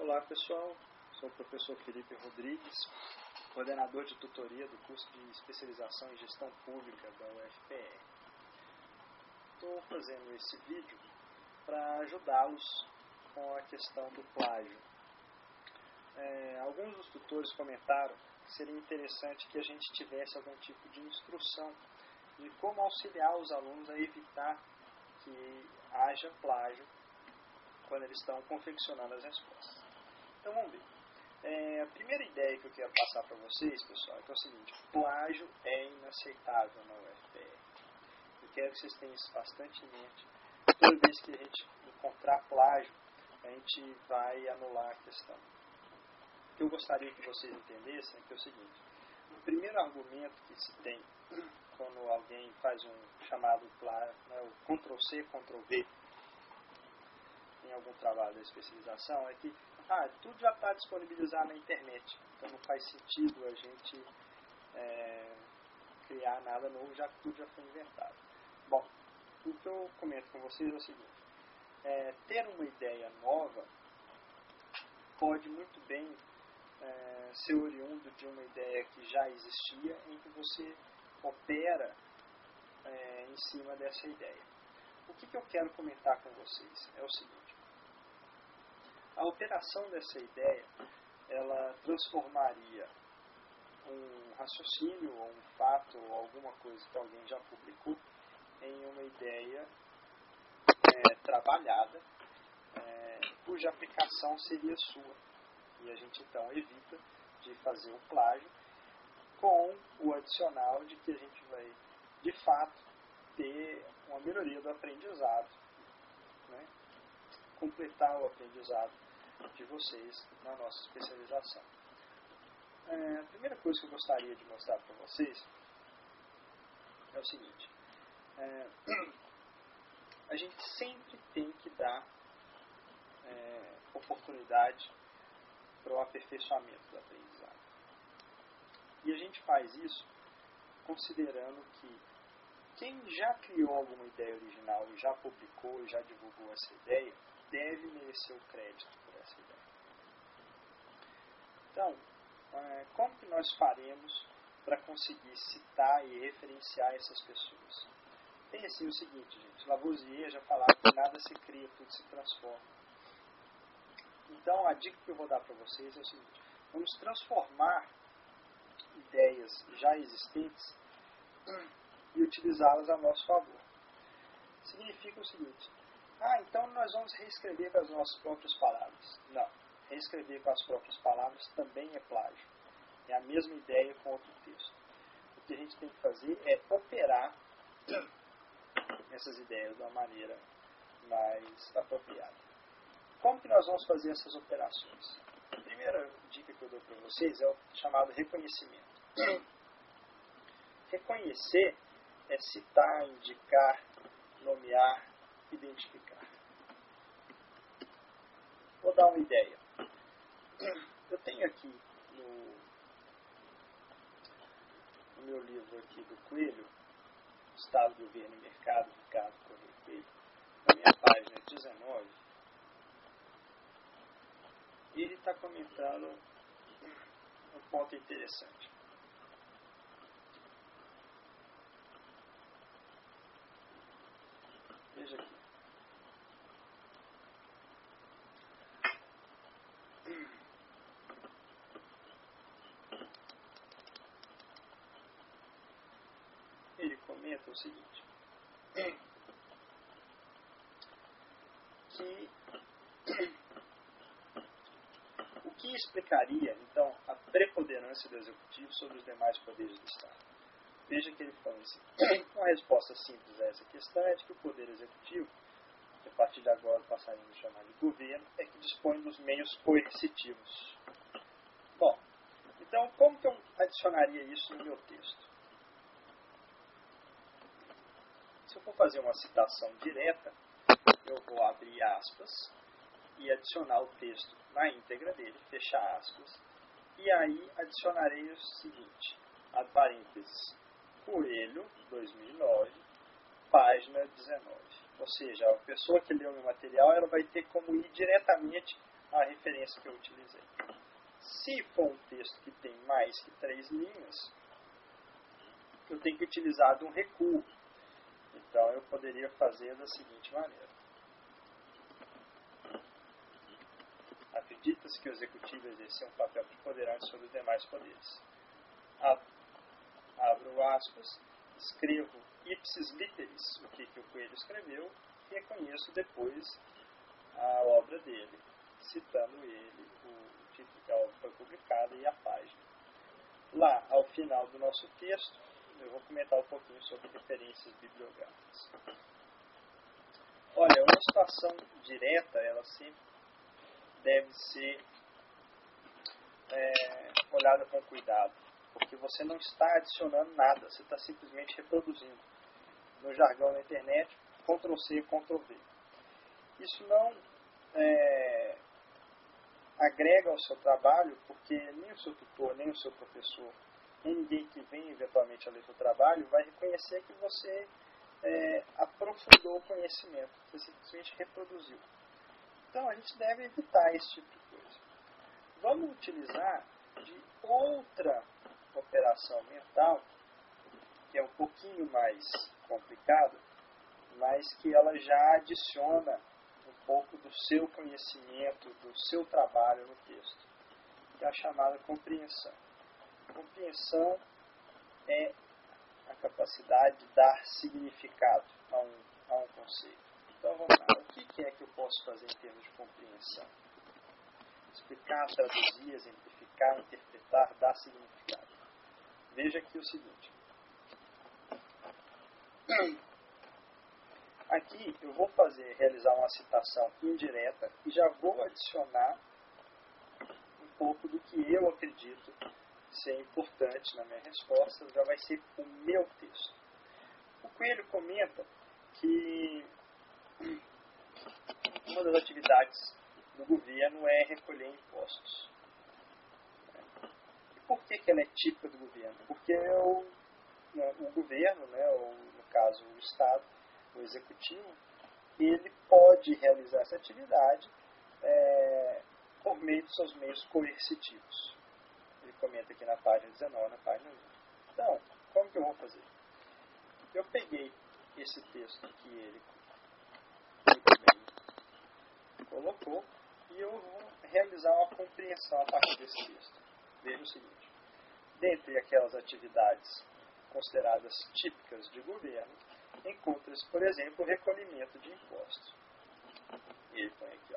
Olá pessoal, sou o professor Felipe Rodrigues, coordenador de tutoria do curso de especialização em gestão pública da UFPR. Estou fazendo esse vídeo para ajudá-los com a questão do plágio. Alguns dos tutores comentaram que seria interessante que a gente tivesse algum tipo de instrução de como auxiliar os alunos a evitar que haja plágio quando eles estão confeccionando as respostas. Então vamos ver. A primeira ideia que eu quero passar para vocês, pessoal, é o seguinte: plágio é inaceitável na UFPR. Eu quero que vocês tenham isso bastante em mente. Toda vez que a gente encontrar plágio, a gente vai anular a questão. O que eu gostaria que vocês entendessem é que é o seguinte: o primeiro argumento que se tem quando alguém faz um chamado plágio, o Ctrl+C, Ctrl+V, em algum trabalho da especialização, é que tudo já está disponibilizado na internet, então não faz sentido a gente criar nada novo, já que tudo já foi inventado. Bom, o que eu comento com vocês é o seguinte: ter uma ideia nova pode muito bem ser oriundo de uma ideia que já existia, em que você opera em cima dessa ideia. O que eu quero comentar com vocês é o seguinte: a operação dessa ideia, ela transformaria um raciocínio, ou um fato, ou alguma coisa que alguém já publicou, em uma ideia trabalhada, cuja aplicação seria sua. E a gente então evita de fazer o plágio, com o adicional de que a gente vai, de fato, ter uma melhoria do aprendizado, completar o aprendizado de vocês na nossa especialização. A primeira coisa que eu gostaria de mostrar para vocês é o seguinte: a gente sempre tem que dar oportunidade para o aperfeiçoamento do aprendizado. E a gente faz isso considerando que quem já criou alguma ideia original e já publicou e já divulgou essa ideia deve merecer o crédito por essa ideia. Então, como que nós faremos para conseguir citar e referenciar essas pessoas? Tem assim o seguinte, gente: Lavoisier já falava que nada se cria, tudo se transforma. Então, a dica que eu vou dar para vocês é o seguinte: vamos transformar ideias já existentes e utilizá-las a nosso favor. Significa o seguinte: então nós vamos reescrever com as nossas próprias palavras. Não, reescrever com as próprias palavras também é plágio. É a mesma ideia com outro texto. O que a gente tem que fazer é operar essas ideias de uma maneira mais apropriada. Como que nós vamos fazer essas operações? A primeira dica que eu dou para vocês é o chamado reconhecimento. Reconhecer é citar, indicar, nomear, identificar. Vou dar uma ideia. Eu tenho aqui no meu livro aqui do Coelho, Estado, Governo e Mercado, Ricardo Correia Coelho, na minha página 19, ele está comentando um ponto interessante. Veja aqui. Ele comenta o seguinte: que o que explicaria, então, a preponderância do Executivo sobre os demais poderes do Estado? Veja que ele fala assim: uma resposta simples a essa questão é de que o Poder Executivo, que a partir de agora passaremos a chamar de governo, é que dispõe dos meios coercitivos. Bom, então como que eu adicionaria isso no meu texto? Se eu for fazer uma citação direta, eu vou abrir aspas e adicionar o texto na íntegra dele, fechar aspas, e aí adicionarei o seguinte: a parênteses, Coelho, 2009, página 19. Ou seja, a pessoa que leu o meu material, ela vai ter como ir diretamente a referência que eu utilizei. Se for um texto que tem mais que 3 linhas, eu tenho que utilizar de um recuo. Então, eu poderia fazer da seguinte maneira. Acredita-se que o executivo exercia um papel preponderante sobre os demais poderes. Abro aspas, escrevo ipsis literis o que o Coelho escreveu e reconheço depois a obra dele, citando ele, o título que a obra foi publicada e a página. Lá, ao final do nosso texto, eu vou comentar um pouquinho sobre referências bibliográficas. Olha, uma citação direta, ela sempre deve ser olhada com cuidado, porque você não está adicionando nada, você está simplesmente reproduzindo. No jargão da internet, Ctrl+C, Ctrl+V. Isso não agrega ao seu trabalho, porque nem o seu tutor, nem o seu professor, nem ninguém que vem eventualmente a ler seu trabalho vai reconhecer que você aprofundou o conhecimento, você simplesmente reproduziu. Então a gente deve evitar esse tipo de coisa. Vamos utilizar de outra operação mental, que é um pouquinho mais complicada, mas que ela já adiciona um pouco do seu conhecimento, do seu trabalho no texto, que é a chamada compreensão. Compreensão é a capacidade de dar significado a um conceito. Então vamos lá, o que é que eu posso fazer em termos de compreensão? Explicar, traduzir, exemplificar, interpretar, dar significado. Veja aqui o seguinte. Aqui eu vou realizar uma citação indireta e já vou adicionar um pouco do que eu acredito ser importante na minha resposta, já vai ser o meu texto. O Coelho comenta que uma das atividades do governo é recolher impostos. E por que ela é típica do governo? Porque o governo, ou no caso o Estado, o Executivo, ele pode realizar essa atividade por meio dos seus meios coercitivos. Ele comenta aqui na página 19, na página 20. Então, como que eu vou fazer? Eu peguei esse texto que ele muito bem colocou e eu vou realizar uma compreensão a partir desse texto. Veja o seguinte. Dentre aquelas atividades consideradas típicas de governo, encontra-se, por exemplo, o recolhimento de impostos. Ele põe aqui,